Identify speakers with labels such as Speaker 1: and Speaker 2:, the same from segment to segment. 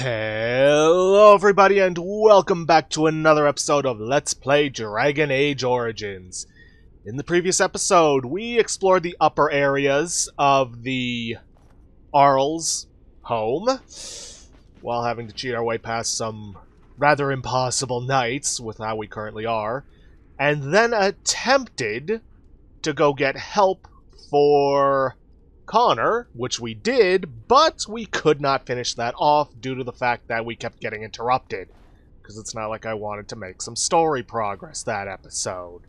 Speaker 1: Hello everybody and welcome back to another episode of Let's Play Dragon Age Origins. In the previous episode, we explored the upper areas of the Arl's home, while having to cheat our way past some rather impossible nights with how we currently are, and then attempted to go get help for Connor, which we did, but we could not finish that off due to the fact that we kept getting interrupted, because it's not like I wanted to make some story progress that episode.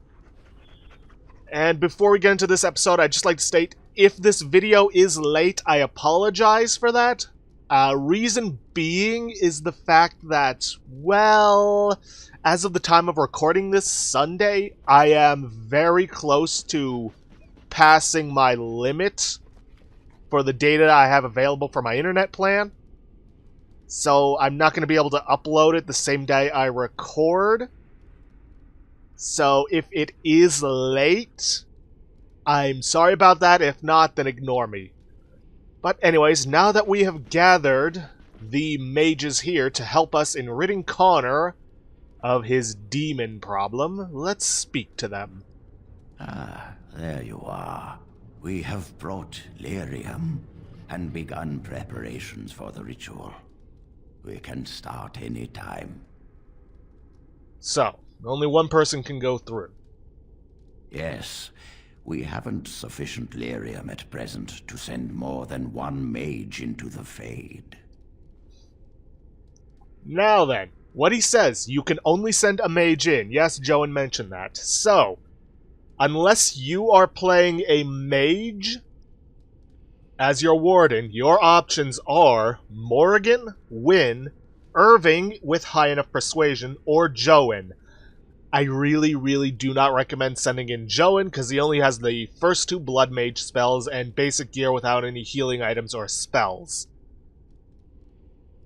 Speaker 1: And before we get into this episode, I'd just like to state, if this video is late, I apologize for that. Reason being is the fact that, well, as of the time of recording this Sunday, I am very close to passing my limit for the data I have available for my internet plan. So I'm not going to be able to upload it the same day I record. So if it is late, I'm sorry about that. If not, then ignore me. But anyways, now that we have gathered the mages here to help us in ridding Connor of his demon problem, let's speak to them.
Speaker 2: Ah, there you are. We have brought lyrium and begun preparations for the ritual. We can start any time.
Speaker 1: So, only one person can go through.
Speaker 2: Yes, we haven't sufficient lyrium at present to send more than one mage into the Fade.
Speaker 1: Now then, what he says, you can only send a mage in. Yes, Joan mentioned that. So, unless you are playing a mage as your warden, your options are Morrigan, Wynn, Irving with high enough persuasion, or Joan. I really do not recommend sending in Joan because he only has the first two blood mage spells and basic gear without any healing items or spells.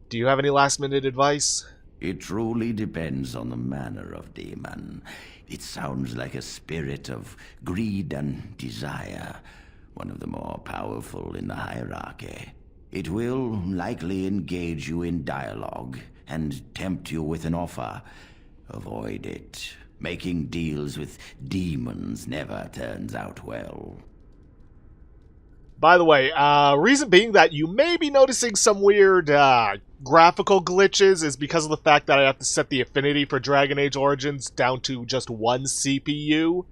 Speaker 1: Do you have any last minute advice?
Speaker 2: It truly depends on the manner of demon. It sounds like a spirit of greed and desire, one of the more powerful in the hierarchy. It will likely engage you in dialogue and tempt you with an offer. Avoid it. Making deals with demons never turns out well.
Speaker 1: By the way, reason being that you may be noticing some weird graphical glitches is because of the fact that I have to set the affinity for Dragon Age Origins down to just one CPU,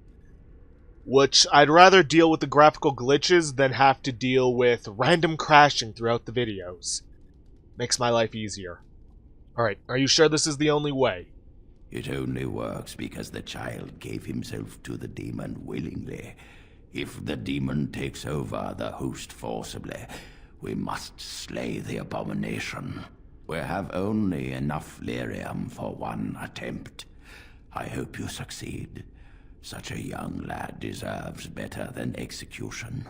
Speaker 1: which I'd rather deal with the graphical glitches than have to deal with random crashing throughout the videos. Makes my life easier. Alright, are you sure this is the only way?
Speaker 2: It only works because the child gave himself to the demon willingly. If the demon takes over the host forcibly, we must slay the abomination. We have only enough lyrium for one attempt. I hope you succeed. Such a young lad deserves better than execution.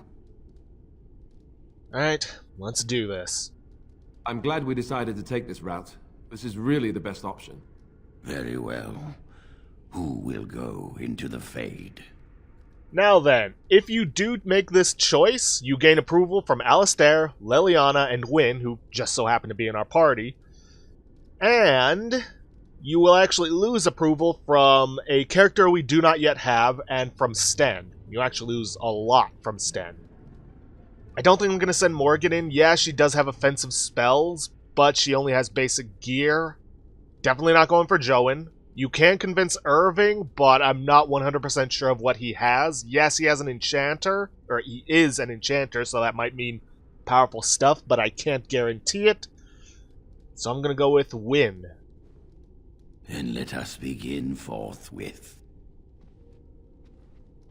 Speaker 1: Alright, let's do this.
Speaker 3: I'm glad we decided to take this route. This is really the best option.
Speaker 2: Very well. Who will go into the Fade?
Speaker 1: Now then, if you do make this choice, you gain approval from Alistair, Leliana, and Wynn, who just so happen to be in our party. And you will actually lose approval from a character we do not yet have, and from Sten. You actually lose a lot from Sten. I don't think I'm going to send Morgan in. Yeah, she does have offensive spells, but she only has basic gear. Definitely not going for Joan. You can convince Irving, but I'm not 100% sure of what he has. Yes, he has an enchanter, or he is an enchanter, so that might mean powerful stuff, but I can't guarantee it. So I'm going to go with Wynn.
Speaker 2: Then let us begin forthwith.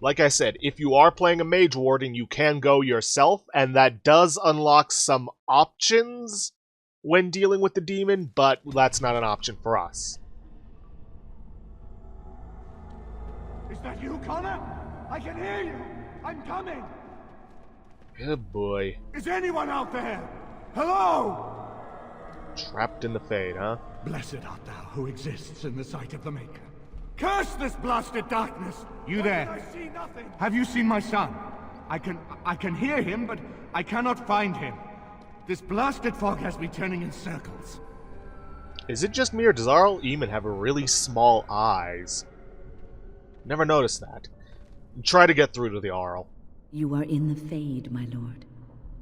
Speaker 1: Like I said, if you are playing a mage warden, you can go yourself, and that does unlock some options when dealing with the demon, but that's not an option for us.
Speaker 4: Is that you, Connor? I can hear you! I'm coming!
Speaker 1: Good boy.
Speaker 4: Is anyone out there? Hello?
Speaker 1: Trapped in the Fade, huh?
Speaker 4: Blessed art thou who exists in the sight of the Maker. Curse this blasted darkness! You there? I see nothing. Have you seen my son? I can hear him, but I cannot find him. This blasted fog has me turning in circles.
Speaker 1: Is it just me, or does Arl Eamon have really small eyes? Never noticed that. Try to get through to the Arl.
Speaker 5: You are in the Fade, my lord.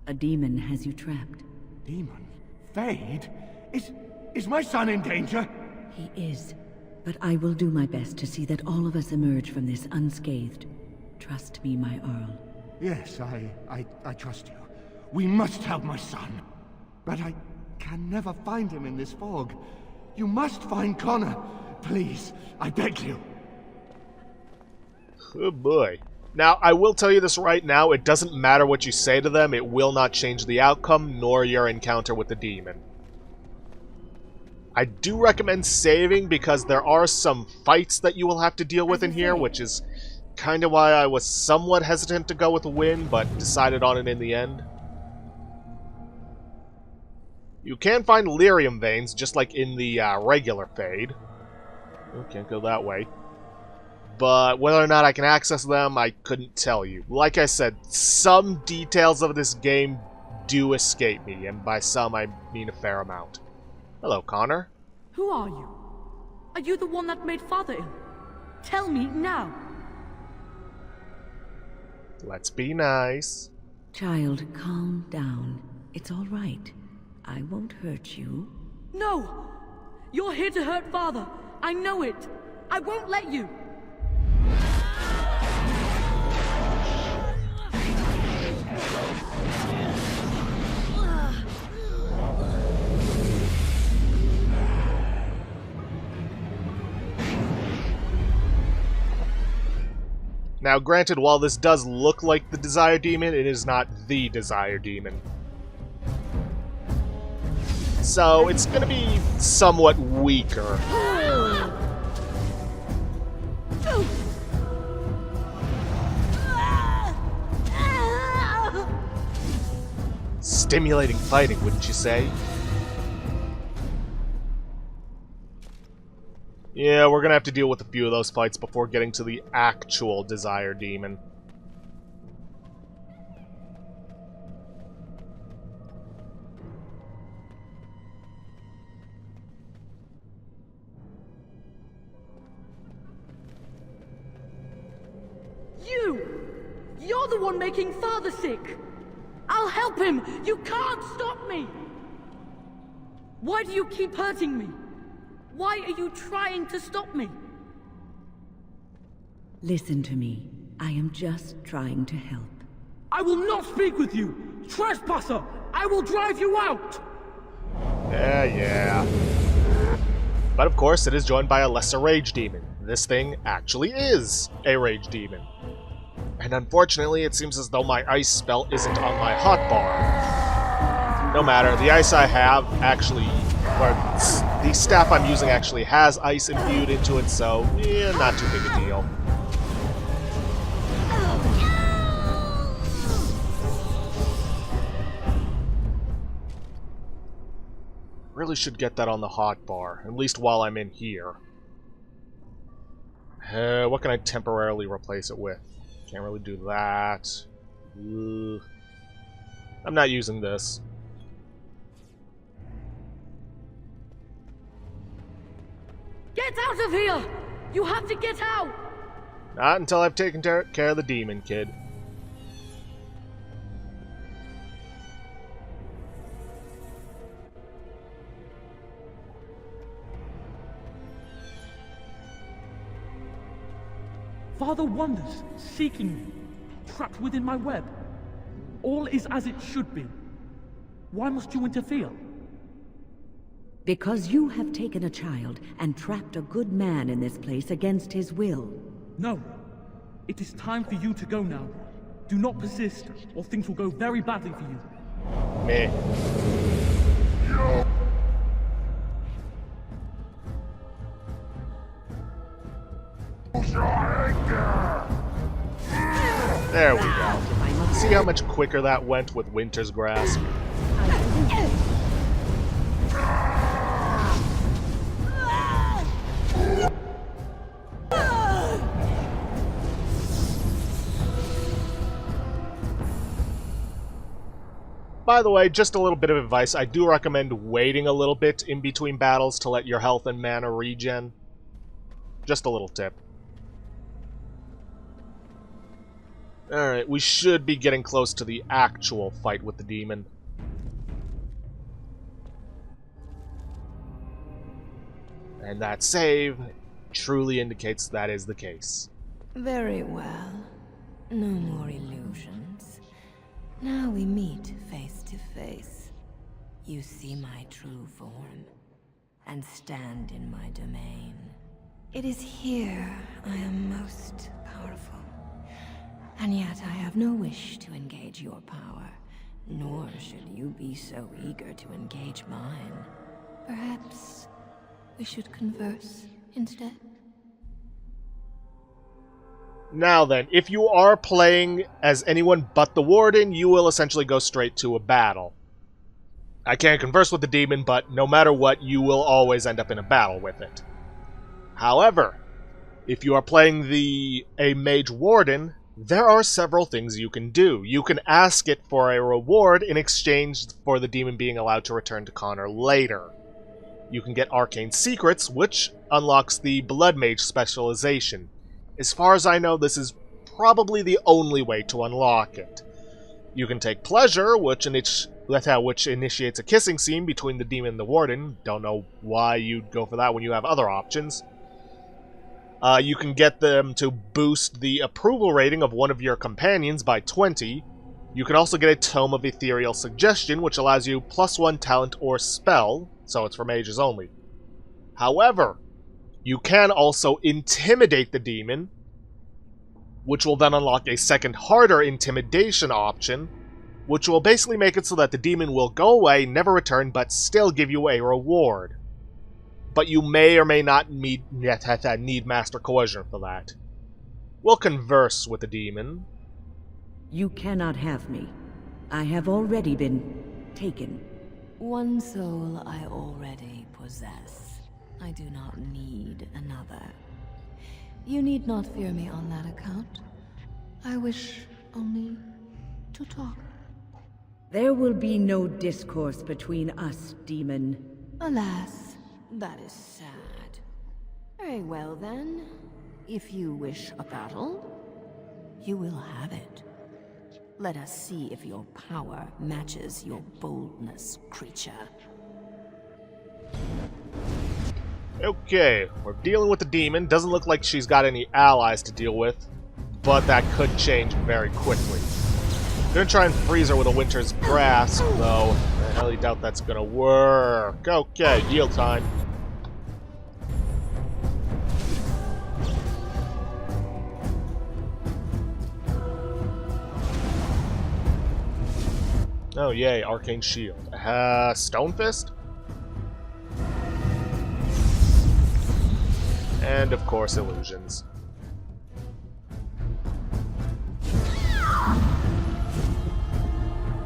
Speaker 5: A demon has you trapped.
Speaker 4: Demon? Fade? Is my son in danger?
Speaker 5: He is. But I will do my best to see that all of us emerge from this unscathed. Trust me, my Earl.
Speaker 4: Yes, I trust you. We must help my son. But I can never find him in this fog. You must find Connor. Please, I beg you.
Speaker 1: Oh boy. Now, I will tell you this right now, it doesn't matter what you say to them, it will not change the outcome, nor your encounter with the demon. I do recommend saving, because there are some fights that you will have to deal with in here, which is kind of why I was somewhat hesitant to go with Win, but decided on it in the end. You can find lyrium veins, just like in the regular Fade. Oh, can't go that way. But whether or not I can access them, I couldn't tell you. Like I said, some details of this game do escape me, and by some I mean a fair amount. Hello, Connor.
Speaker 6: Who are you? Are you the one that made Father ill? Tell me now.
Speaker 1: Let's be nice.
Speaker 5: Child, calm down. It's all right. I won't hurt you.
Speaker 6: No! You're here to hurt Father. I know it. I won't let you.
Speaker 1: Now, granted, while this does look like the Desire Demon, it is not the Desire Demon. So, it's gonna be somewhat weaker. Stimulating fighting, wouldn't you say? Yeah, we're gonna have to deal with a few of those fights before getting to the actual Desire Demon.
Speaker 6: You're the one making Father sick! I'll help him! You can't stop me! Why do you keep hurting me? Why are you trying to stop me?
Speaker 5: Listen to me. I am just trying to help.
Speaker 6: I will not speak with you! Trespasser! I will drive you out!
Speaker 1: Yeah. But of course, it is joined by a lesser rage demon. This thing actually is a rage demon. And unfortunately, it seems as though my ice spell isn't on my hotbar. No matter, the ice I have actually, or the staff I'm using actually has ice imbued into it, so yeah, not too big a deal. Really should get that on the hotbar, at least while I'm in here. What can I temporarily replace it with? Can't really do that. Ugh. I'm not using this.
Speaker 6: Get out of here! You have to get out!
Speaker 1: Not until I've taken care of the demon, kid.
Speaker 6: Father wanders, seeking me, trapped within my web. All is as it should be. Why must you interfere?
Speaker 5: Because you have taken a child and trapped a good man in this place against his will.
Speaker 6: No. It is time for you to go now. Do not persist, or things will go very badly for you.
Speaker 1: Meh. There we go. See how much quicker that went with Winter's Grasp? by the way, just a little bit of advice. I do recommend waiting a little bit in between battles to let your health and mana regen. Just a little tip. Alright, we should be getting close to the actual fight with the demon. And that save truly indicates that is the case.
Speaker 7: Very well. No more illusions. Now we meet face to face. You see my true form, and stand in my domain. It is here I am most powerful. And yet I have no wish to engage your power, nor should you be so eager to engage mine. Perhaps we should converse instead?
Speaker 1: Now then, if you are playing as anyone but the Warden, you will essentially go straight to a battle. I can't converse with the demon, but no matter what, you will always end up in a battle with it. However, if you are playing a Mage Warden, there are several things you can do. You can ask it for a reward in exchange for the demon being allowed to return to Connor later. You can get Arcane Secrets, which unlocks the Blood Mage specialization. As far as I know, this is probably the only way to unlock it. You can take Pleasure, which initiates a kissing scene between the demon and the Warden. Don't know why you'd go for that when you have other options. You can get them to boost the approval rating of one of your companions by 20. You can also get a Tome of Ethereal Suggestion, which allows you +1 talent or spell, so it's for mages only. However, you can also intimidate the demon, which will then unlock a second harder intimidation option, which will basically make it so that the demon will go away, never return, but still give you a reward. But you may or may not need Master Coercion for that. We'll converse with the demon.
Speaker 5: You cannot have me. I have already been taken.
Speaker 7: One soul I already possess. I do not need another. You need not fear me on that account. I wish only to talk.
Speaker 5: There will be no discourse between us, demon.
Speaker 7: Alas, that is sad. Very well then. If you wish a battle, you will have it. Let us see if your power matches your boldness, creature.
Speaker 1: Okay, we're dealing with the demon. Doesn't look like she's got any allies to deal with, but that could change very quickly. Gonna try and freeze her with a Winter's Grasp, though. I highly doubt that's gonna work. Okay, yield time. Oh yay, Arcane Shield. Stone Fist? And of course, illusions.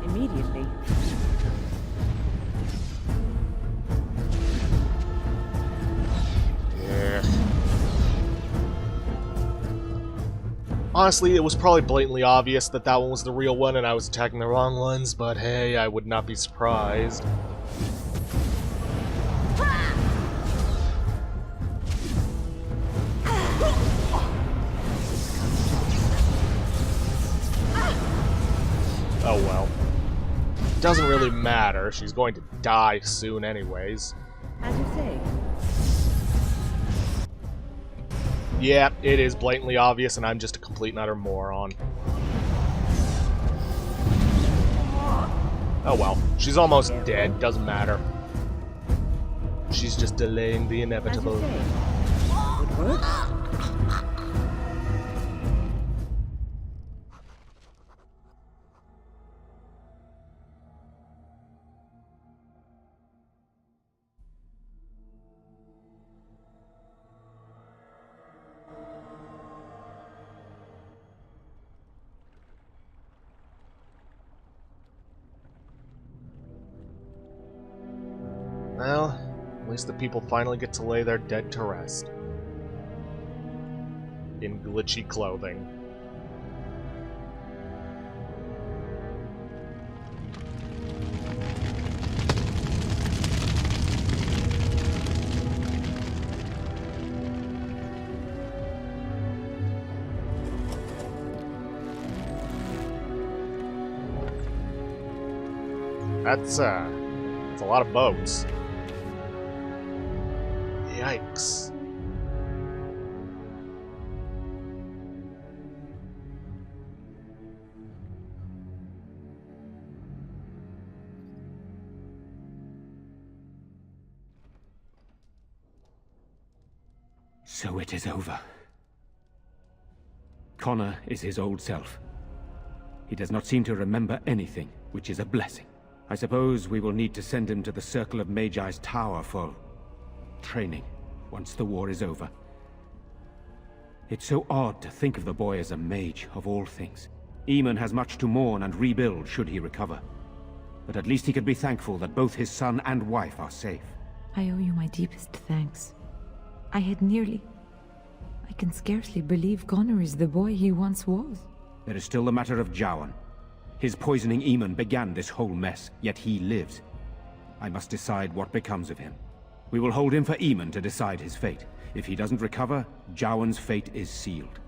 Speaker 5: Immediately.
Speaker 1: Yeah. Honestly, it was probably blatantly obvious that that one was the real one and I was attacking the wrong ones, but hey, I would not be surprised. Oh well. Doesn't really matter. She's going to die soon anyways.
Speaker 5: As you say.
Speaker 1: Yeah, it is blatantly obvious and I'm just a complete and utter moron. Oh well. She's almost dead. Doesn't matter. She's just delaying the inevitable.
Speaker 5: As you say. It works.
Speaker 1: Well, at least the people finally get to lay their dead to rest. In glitchy clothing. That's a lot of boats. Yikes.
Speaker 8: So it is over. Connor is his old self. He does not seem to remember anything, which is a blessing. I suppose we will need to send him to the Circle of Magi's tower for training, once the war is over. It's so odd to think of the boy as a mage, of all things. Eamon has much to mourn and rebuild should he recover. But at least he could be thankful that both his son and wife are safe.
Speaker 9: I owe you my deepest thanks. I can scarcely believe Connor is the boy he once was.
Speaker 8: There is still the matter of Jowan. His poisoning Eamon began this whole mess, yet he lives. I must decide what becomes of him. We will hold him for Eamon to decide his fate. If he doesn't recover, Jowan's fate is sealed.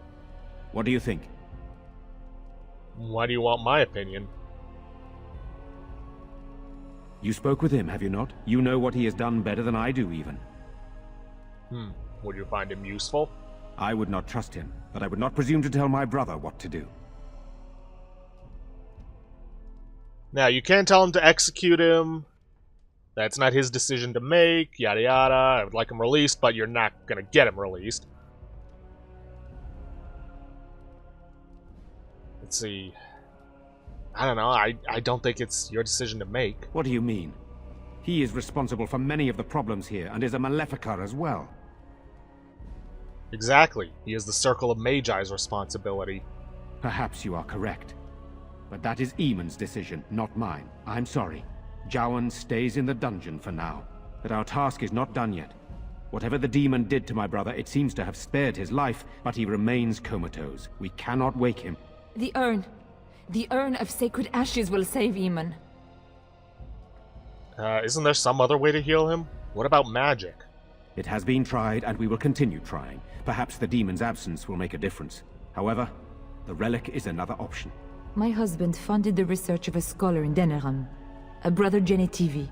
Speaker 8: What do you think?
Speaker 1: Why do you want my opinion?
Speaker 8: You spoke with him, have you not? You know what he has done better than I do, even.
Speaker 1: Would you find him useful?
Speaker 8: I would not trust him, but I would not presume to tell my brother what to do.
Speaker 1: Now, you can't tell him to execute him. That's not his decision to make, yada yada. I would like him released, but you're not gonna get him released. Let's see. I don't know, I don't think it's your decision to make.
Speaker 8: What do you mean? He is responsible for many of the problems here, and is a Maleficar as well.
Speaker 1: Exactly. He is the Circle of Magi's responsibility.
Speaker 8: Perhaps you are correct. But that is Eamon's decision, not mine. I'm sorry. Jowan stays in the dungeon for now. But our task is not done yet. Whatever the demon did to my brother, it seems to have spared his life, but he remains comatose. We cannot wake him.
Speaker 9: The urn of sacred ashes will save Eamon.
Speaker 1: Isn't there some other way to heal him? What about magic?
Speaker 8: It has been tried, and we will continue trying. Perhaps the demon's absence will make a difference. However, the relic is another option.
Speaker 9: My husband funded the research of a scholar in Denerim, a brother Genetivi.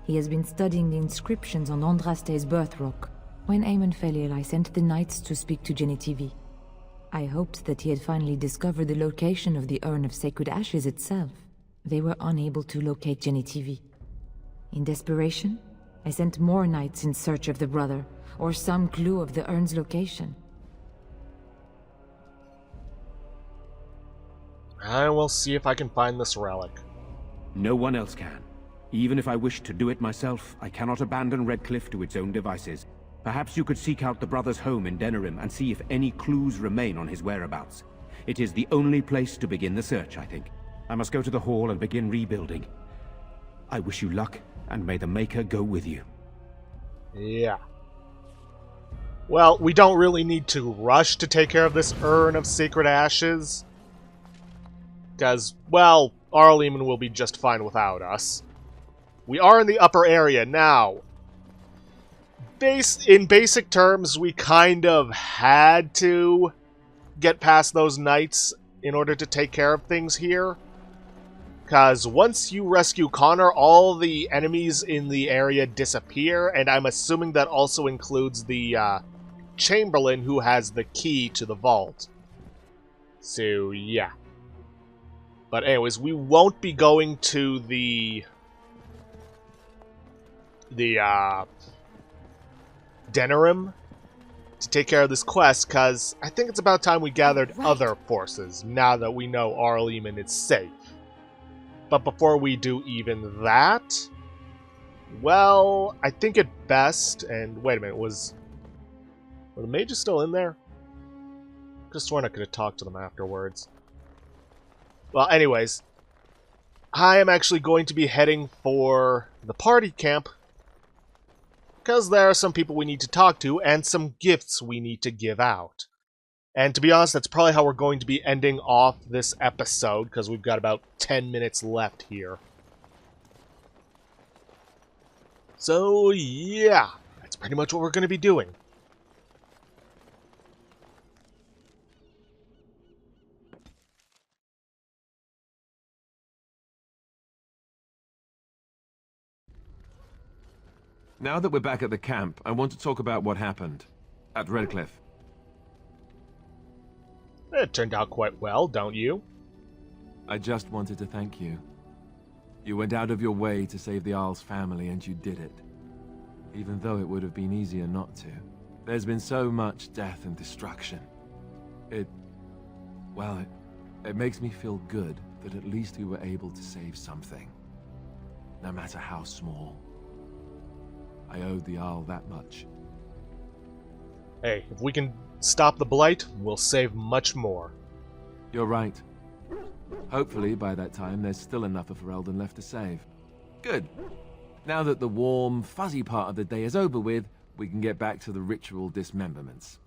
Speaker 9: He has been studying the inscriptions on Andraste's birth rock. When Eamon fell ill, I sent the knights to speak to Genetivi. I hoped that he had finally discovered the location of the urn of sacred ashes itself. They were unable to locate Genetivi. In desperation, I sent more knights in search of the brother, or some clue of the urn's location.
Speaker 1: I will see if I can find this relic.
Speaker 8: No one else can. Even if I wished to do it myself, I cannot abandon Redcliffe to its own devices. Perhaps you could seek out the brother's home in Denerim and see if any clues remain on his whereabouts. It is the only place to begin the search, I think. I must go to the hall and begin rebuilding. I wish you luck, and may the Maker go with you.
Speaker 1: Yeah. Well, we don't really need to rush to take care of this urn of sacred ashes. Because, well, Eamon will be just fine without us. We are in the upper area now. In basic terms, we kind of had to get past those knights in order to take care of things here. Because once you rescue Connor, all the enemies in the area disappear, and I'm assuming that also includes the Chamberlain who has the key to the vault. So, yeah. But anyways, we won't be going to the Denerim to take care of this quest, because I think it's about time we gathered other forces, now that we know Eamon is safe. But before we do even that, well, I think it best, and wait a minute, were the mages still in there? Just sworn I could have talked to them afterwards. Well, anyways, I am actually going to be heading for the party camp, because there are some people we need to talk to, and some gifts we need to give out. And to be honest, that's probably how we're going to be ending off this episode, because we've got about 10 minutes left here. So, yeah, that's pretty much what we're going to be doing.
Speaker 3: Now that we're back at the camp, I want to talk about what happened at Redcliffe.
Speaker 1: It turned out quite well, don't you?
Speaker 3: I just wanted to thank you. You went out of your way to save the Isle's family, and you did it. Even though it would have been easier not to. There's been so much death and destruction. It makes me feel good that at least we were able to save something. No matter how small. I owed the Isle that much.
Speaker 1: Hey, if we can stop the Blight, we'll save much more.
Speaker 3: You're right. Hopefully, by that time, there's still enough of Ferelden left to save. Good. Now that the warm, fuzzy part of the day is over with, we can get back to the ritual dismemberments.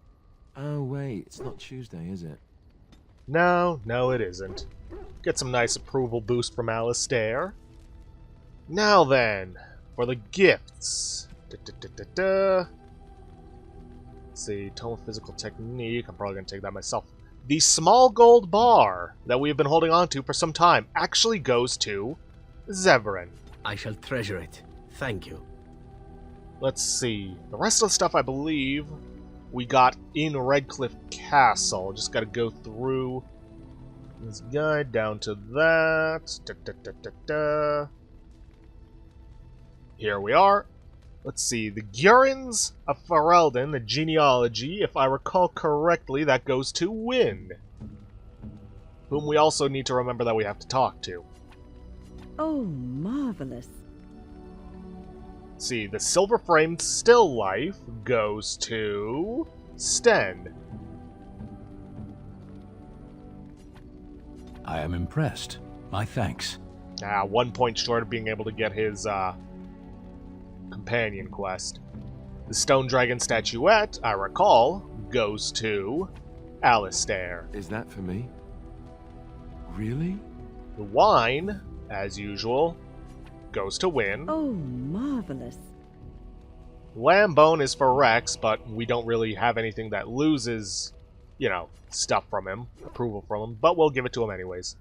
Speaker 3: Oh wait, it's not Tuesday, is it?
Speaker 1: No, it isn't. Get some nice approval boost from Alistair. Now then, for the gifts. Let's see, Tome of Physical Technique. I'm probably going to take that myself. The small gold bar that we have been holding on to for some time actually goes to Zevran.
Speaker 10: I shall treasure it. Thank you.
Speaker 1: Let's see. The rest of the stuff, I believe, we got in Redcliffe Castle. Just got to go through this guide down to that. Here we are. Let's see. The Gurins of Ferelden, the genealogy, if I recall correctly, that goes to Wynn, whom we also need to remember that we have to talk to.
Speaker 5: Oh, marvelous.
Speaker 1: See, the silver-framed still life goes to Sten.
Speaker 11: I am impressed. My thanks.
Speaker 1: 1 point short of being able to get his companion quest. The stone dragon statuette, I recall, goes to Alistair.
Speaker 3: Is that for me? Really?
Speaker 1: The wine, as usual, goes to Wynn.
Speaker 5: Oh, marvelous.
Speaker 1: Lambone is for Rex, but we don't really have anything that loses, stuff from him, approval from him, but we'll give it to him anyways.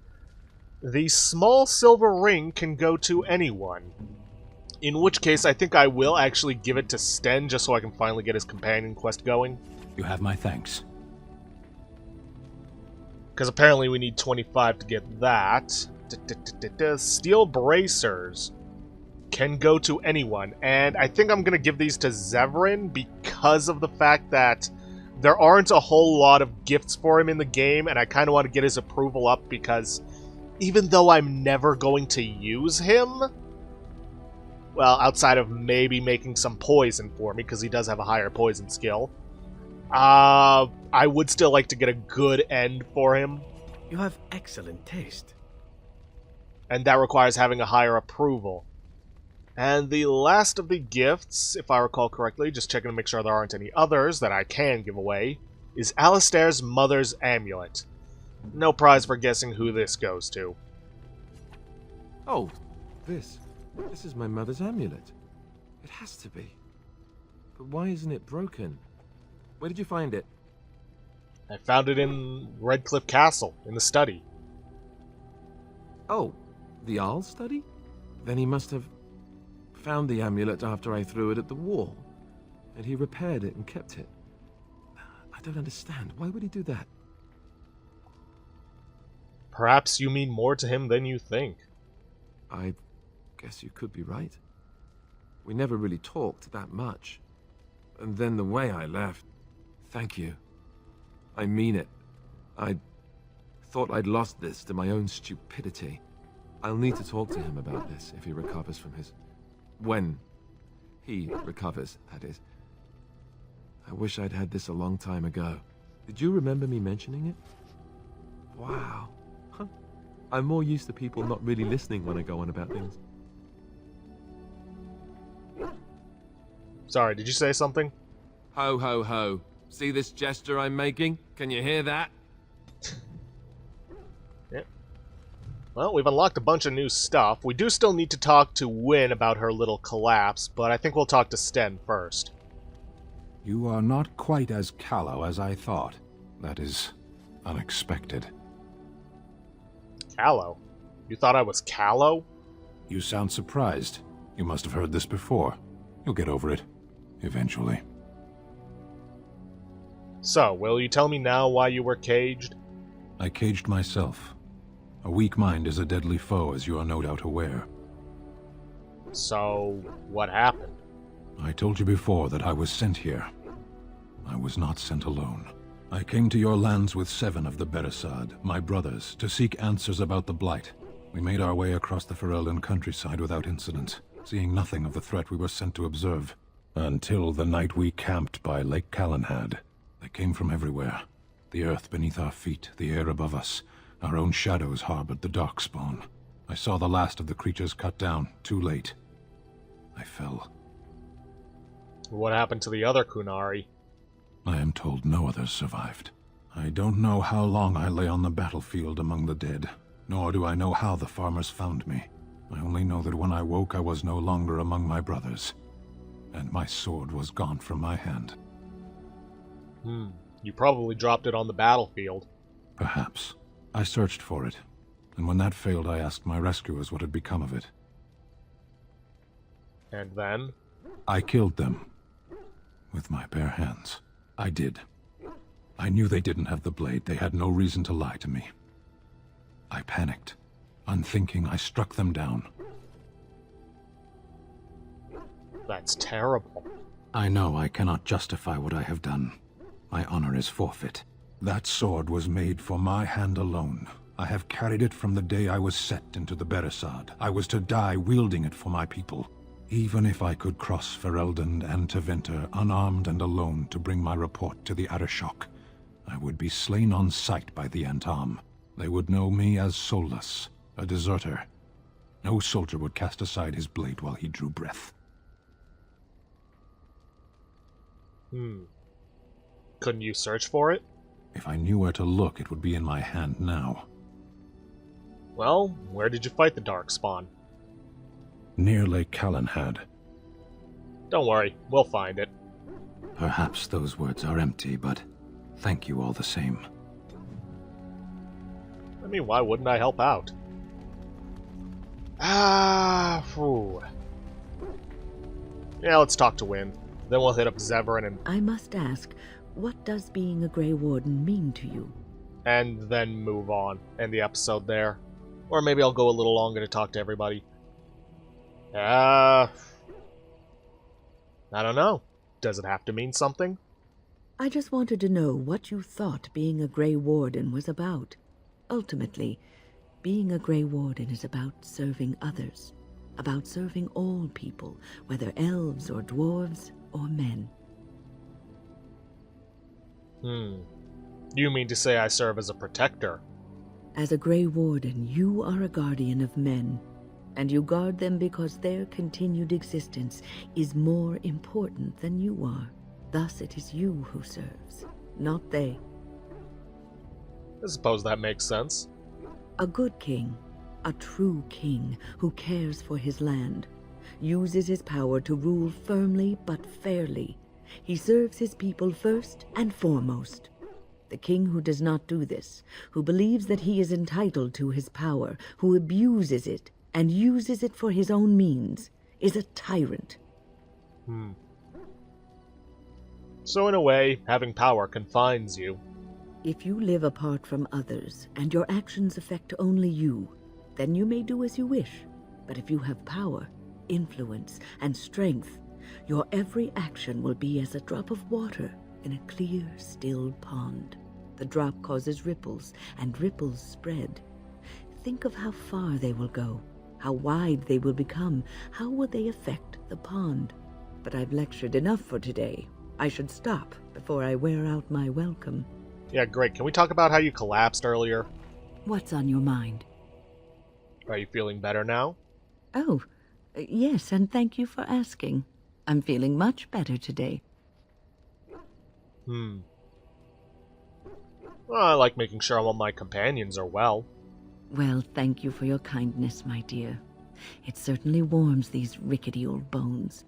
Speaker 1: The small silver ring can go to anyone, in which case I think I will actually give it to Sten just so I can finally get his companion quest going.
Speaker 11: You have my thanks.
Speaker 1: Because apparently we need 25 to get that. Steel bracers can go to anyone, and I think I'm going to give these to Zevran because of the fact that there aren't a whole lot of gifts for him in the game, and I kind of want to get his approval up because even though I'm never going to use him, well, outside of maybe making some poison for me, because he does have a higher poison skill, I would still like to get a good end for him.
Speaker 10: You have excellent taste.
Speaker 1: And that requires having a higher approval. And the last of the gifts, if I recall correctly, just checking to make sure there aren't any others that I can give away, is Alistair's mother's amulet. No prize for guessing who this goes to.
Speaker 3: Oh, this is my mother's amulet. It has to be. But why isn't it broken? Where did you find it?
Speaker 1: I found it in Redcliffe Castle, in the study.
Speaker 3: Oh, the Arl's study? Then he must have found the amulet after I threw it at the wall, and he repaired it and kept it. I don't understand. Why would he do that?
Speaker 1: Perhaps you mean more to him than you think.
Speaker 3: I guess you could be right. We never really talked that much. And then the way I left... Thank you. I mean it. I thought I'd lost this to my own stupidity. I'll need to talk to him about this if he recovers from his... When he recovers, that is. I wish I'd had this a long time ago. Did you remember me mentioning it? Wow. Huh. I'm more used to people not really listening when I go on about things.
Speaker 1: Sorry, did you say something?
Speaker 3: Ho, ho, ho. See this gesture I'm making? Can you hear that?
Speaker 1: Yeah. Well, we've unlocked a bunch of new stuff. We do still need to talk to Wynn about her little collapse, but I think we'll talk to Sten first.
Speaker 11: You are not quite as callow as I thought. That is unexpected.
Speaker 1: Callow? You thought I was callow?
Speaker 11: You sound surprised. You must have heard this before. You'll get over it. Eventually.
Speaker 1: So, will you tell me now why you were caged?
Speaker 11: I caged myself. A weak mind is a deadly foe, as you are no doubt aware.
Speaker 1: So, what happened?
Speaker 11: I told you before that I was sent here. I was not sent alone. I came to your lands with 7 of the Beresad, my brothers, to seek answers about the Blight. We made our way across the Ferelden countryside without incident, seeing nothing of the threat we were sent to observe. Until the night we camped by Lake Calenhad. They came from everywhere. The earth beneath our feet, the air above us. Our own shadows harbored the Darkspawn. I saw the last of the creatures cut down, too late. I fell.
Speaker 1: What happened to the other Kunari?
Speaker 11: I am told no others survived. I don't know how long I lay on the battlefield among the dead, nor do I know how the farmers found me. I only know that when I woke I was no longer among my brothers, and my sword was gone from my hand.
Speaker 1: You probably dropped it on the battlefield.
Speaker 11: Perhaps. I searched for it, and when that failed I asked my rescuers what had become of it.
Speaker 1: And then?
Speaker 11: I killed them. With my bare hands. I did. I knew they didn't have the blade. They had no reason to lie to me. I panicked. Unthinking, I struck them down.
Speaker 1: That's terrible.
Speaker 11: I know I cannot justify what I have done. My honor is forfeit. That sword was made for my hand alone. I have carried it from the day I was set into the Beresad. I was to die wielding it for my people. Even if I could cross Ferelden and Tevinter unarmed and alone to bring my report to the Arishok, I would be slain on sight by the Antam. They would know me as soulless, a deserter. No soldier would cast aside his blade while he drew breath.
Speaker 1: Couldn't you search for it?
Speaker 11: If I knew where to look, it would be in my hand now.
Speaker 1: Well, where did you fight the Darkspawn?
Speaker 11: Near Lake Calenhad.
Speaker 1: Don't worry, we'll find it.
Speaker 11: Perhaps those words are empty, but thank you all the same.
Speaker 1: I mean, why wouldn't I help out? Yeah, let's talk to Wynn. Then we'll hit up Zevran and...
Speaker 5: I must ask, what does being a Grey Warden mean to you?
Speaker 1: And then move on. End the episode there. Or maybe I'll go a little longer to talk to everybody. I don't know. Does it have to mean something?
Speaker 5: I just wanted to know what you thought being a Grey Warden was about. Ultimately, being a Grey Warden is about serving others. About serving all people, whether elves or dwarves or men.
Speaker 1: You mean to say I serve as a protector?
Speaker 5: As a Grey Warden, you are a guardian of men, and you guard them because their continued existence is more important than you are. Thus it is you who serves, not they.
Speaker 1: I suppose that makes sense.
Speaker 5: A good king, a true king who cares for his land, uses his power to rule firmly but fairly. He serves his people first and foremost. The king who does not do this, who believes that he is entitled to his power, who abuses it and uses it for his own means, is a tyrant.
Speaker 1: So in a way, having power confines you.
Speaker 5: If you live apart from others, and your actions affect only you, then you may do as you wish. But if you have power, influence, and strength, your every action will be as a drop of water in a clear, still pond. The drop causes ripples, and ripples spread. Think of how far they will go, how wide they will become, how will they affect the pond. But I've lectured enough for today. I should stop before I wear out my welcome.
Speaker 1: Yeah, great. Can we talk about how you collapsed earlier?
Speaker 5: What's on your mind?
Speaker 1: Are you feeling better now?
Speaker 5: Oh, yes, and thank you for asking. I'm feeling much better today.
Speaker 1: Well, I like making sure all my companions are well.
Speaker 5: Well, thank you for your kindness, my dear. It certainly warms these rickety old bones.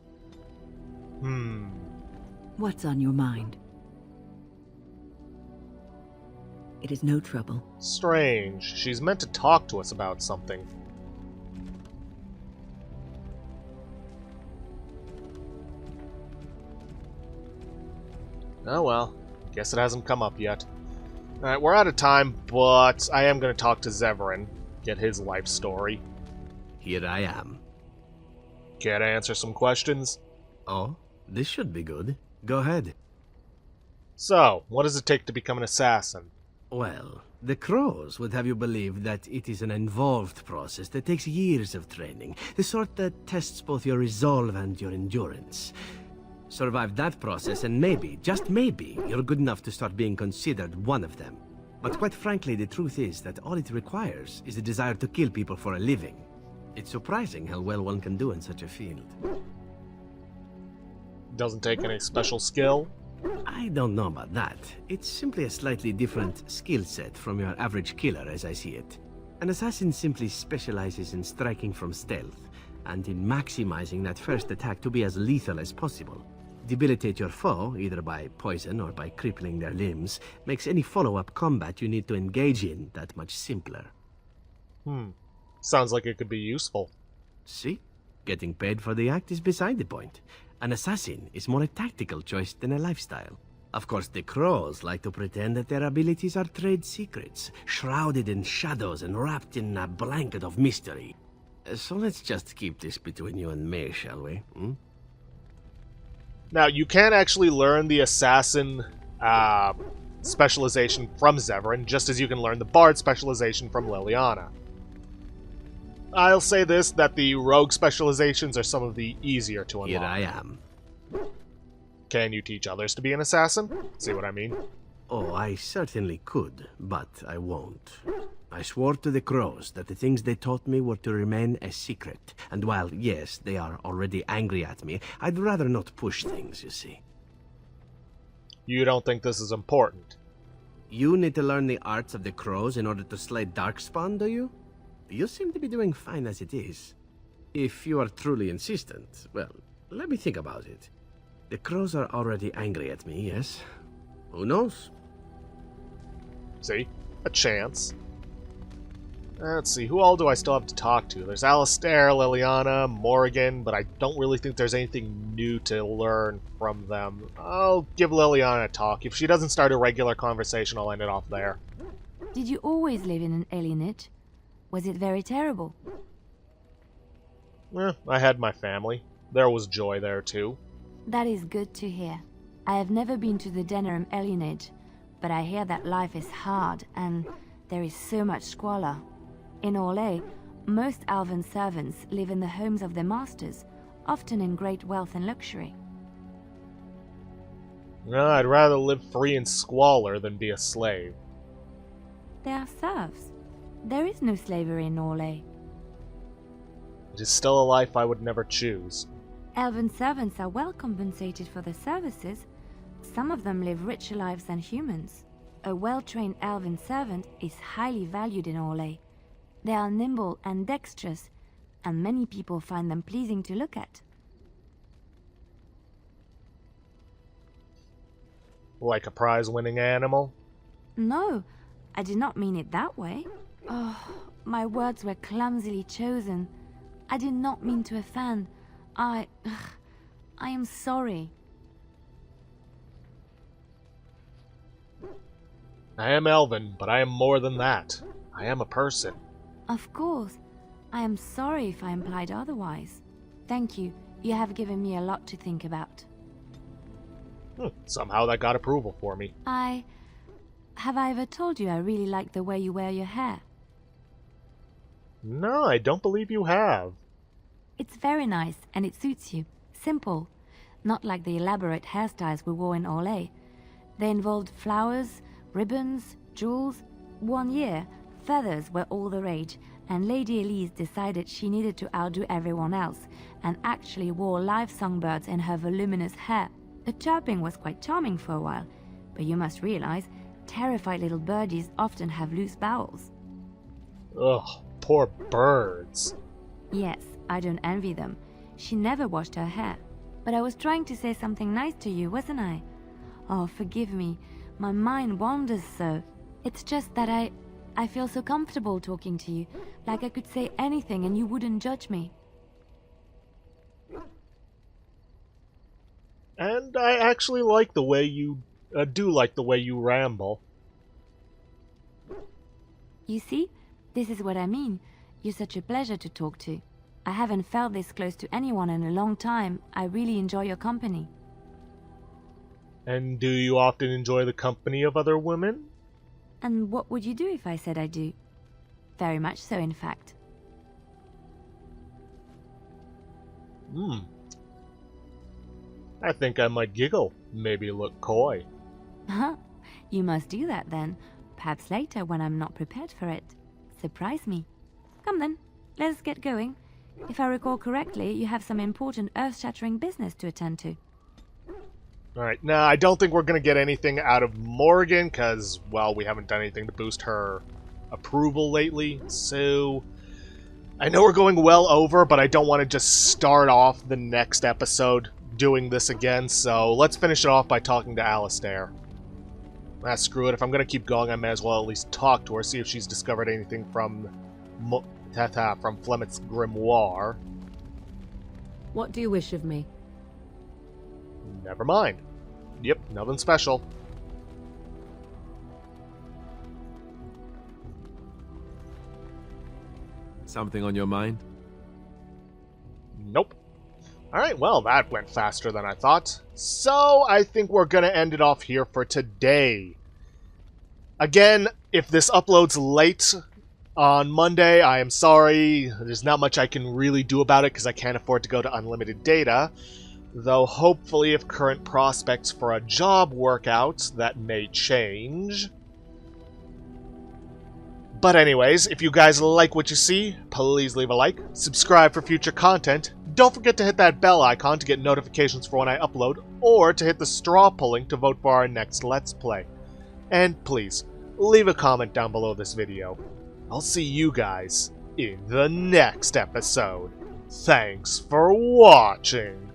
Speaker 5: What's on your mind? It is no trouble.
Speaker 1: Strange. She's meant to talk to us about something. Oh well, guess it hasn't come up yet. Alright, we're out of time, but I am going to talk to Zevran, get his life story.
Speaker 10: Here I am.
Speaker 1: Care to answer some questions?
Speaker 10: Oh, this should be good. Go ahead.
Speaker 1: So, what does it take to become an assassin?
Speaker 10: Well, the Crows would have you believe that it is an involved process that takes years of training, the sort that tests both your resolve and your endurance. Survive that process and maybe, just maybe, you're good enough to start being considered one of them. But quite frankly, the truth is that all it requires is a desire to kill people for a living. It's surprising how well one can do in such a field.
Speaker 1: Doesn't take any special skill?
Speaker 10: I don't know about that. It's simply a slightly different skill set from your average killer as I see it. An assassin simply specializes in striking from stealth, and in maximizing that first attack to be as lethal as possible. Debilitate your foe, either by poison or by crippling their limbs, makes any follow-up combat you need to engage in that much simpler.
Speaker 1: Sounds like it could be useful.
Speaker 10: See? Getting paid for the act is beside the point. An assassin is more a tactical choice than a lifestyle. Of course, the Crows like to pretend that their abilities are trade secrets, shrouded in shadows and wrapped in a blanket of mystery. So let's just keep this between you and me, shall we?
Speaker 1: Now, you can actually learn the assassin specialization from Zevran, just as you can learn the bard specialization from Liliana. I'll say this, that the rogue specializations are some of the easier to unlock.
Speaker 10: Here I am.
Speaker 1: Can you teach others to be an assassin? See what I mean?
Speaker 10: Oh, I certainly could, but I won't. I swore to the Crows that the things they taught me were to remain a secret. And while, yes, they are already angry at me, I'd rather not push things, you see.
Speaker 1: You don't think this is important?
Speaker 10: You need to learn the arts of the Crows in order to slay Darkspawn, do you? You seem to be doing fine as it is. If you are truly insistent, well, let me think about it. The Crows are already angry at me, yes? Who knows?
Speaker 1: See? A chance. Let's see, who all do I still have to talk to? There's Alistair, Liliana, Morrigan, but I don't really think there's anything new to learn from them. I'll give Liliana a talk. If she doesn't start a regular conversation, I'll end it off there.
Speaker 12: Did you always live in an alienage? Was it very terrible?
Speaker 1: I had my family. There was joy there, too.
Speaker 12: That is good to hear. I have never been to the Denerim alienage, but I hear that life is hard and there is so much squalor. In Orlais, most Alvan servants live in the homes of their masters, often in great wealth and luxury.
Speaker 1: I'd rather live free in squalor than be a slave.
Speaker 12: They are serfs. There is no slavery in Orlais.
Speaker 1: It is still a life I would never choose.
Speaker 12: Elven servants are well compensated for their services. Some of them live richer lives than humans. A well-trained elven servant is highly valued in Orlais. They are nimble and dexterous, and many people find them pleasing to look at.
Speaker 1: Like a prize-winning animal?
Speaker 12: No, I did not mean it that way. Oh, my words were clumsily chosen. I did not mean to offend. I am sorry.
Speaker 1: I am Elven, but I am more than that. I am a person.
Speaker 12: Of course. I am sorry if I implied otherwise. Thank you. You have given me a lot to think about.
Speaker 1: Somehow that got approval for me.
Speaker 12: Have I ever told you I really like the way you wear your hair?
Speaker 1: No, I don't believe you have.
Speaker 12: It's very nice, and it suits you. Simple. Not like the elaborate hairstyles we wore in Orlais. They involved flowers, ribbons, jewels. One year, feathers were all the rage, and Lady Elise decided she needed to outdo everyone else, and actually wore live songbirds in her voluminous hair. The chirping was quite charming for a while, but you must realize, terrified little birdies often have loose bowels.
Speaker 1: Ugh, poor birds.
Speaker 12: Yes, I don't envy them. She never washed her hair. But I was trying to say something nice to you, wasn't I? Oh, forgive me. My mind wanders so. It's just that I feel so comfortable talking to you, like I could say anything and you wouldn't judge me.
Speaker 1: And I actually like the way you do like the way you ramble.
Speaker 12: You see? This is what I mean. You're such a pleasure to talk to. I haven't felt this close to anyone in a long time. I really enjoy your company.
Speaker 1: And do you often enjoy the company of other women?
Speaker 12: And what would you do if I said I do? Very much so, in fact.
Speaker 1: I think I might giggle. Maybe look coy.
Speaker 12: Huh? You must do that then. Perhaps later when I'm not prepared for it. Surprise me. Come then, let's get going. If I recall correctly, you have some important earth-shattering business to attend to.
Speaker 1: Alright, now I don't think we're going to get anything out of Morgan, because, well, we haven't done anything to boost her approval lately, so... I know we're going well over, but I don't want to just start off the next episode doing this again, so let's finish it off by talking to Alistair. Ah, screw it, if I'm going to keep going, I may as well at least talk to her, see if she's discovered anything from Flemet's grimoire.
Speaker 5: What do you wish of me?
Speaker 1: Never mind. Yep, nothing special.
Speaker 3: Something on your mind?
Speaker 1: Nope. Alright, well, that went faster than I thought. So, I think we're gonna end it off here for today. Again, if this uploads late on Monday, I am sorry. There's not much I can really do about it because I can't afford to go to unlimited data. Though hopefully if current prospects for a job work out, that may change. But anyways, if you guys like what you see, please leave a like, subscribe for future content, don't forget to hit that bell icon to get notifications for when I upload, or to hit the straw pulling to vote for our next Let's Play. And please, leave a comment down below this video. I'll see you guys in the next episode. Thanks for watching!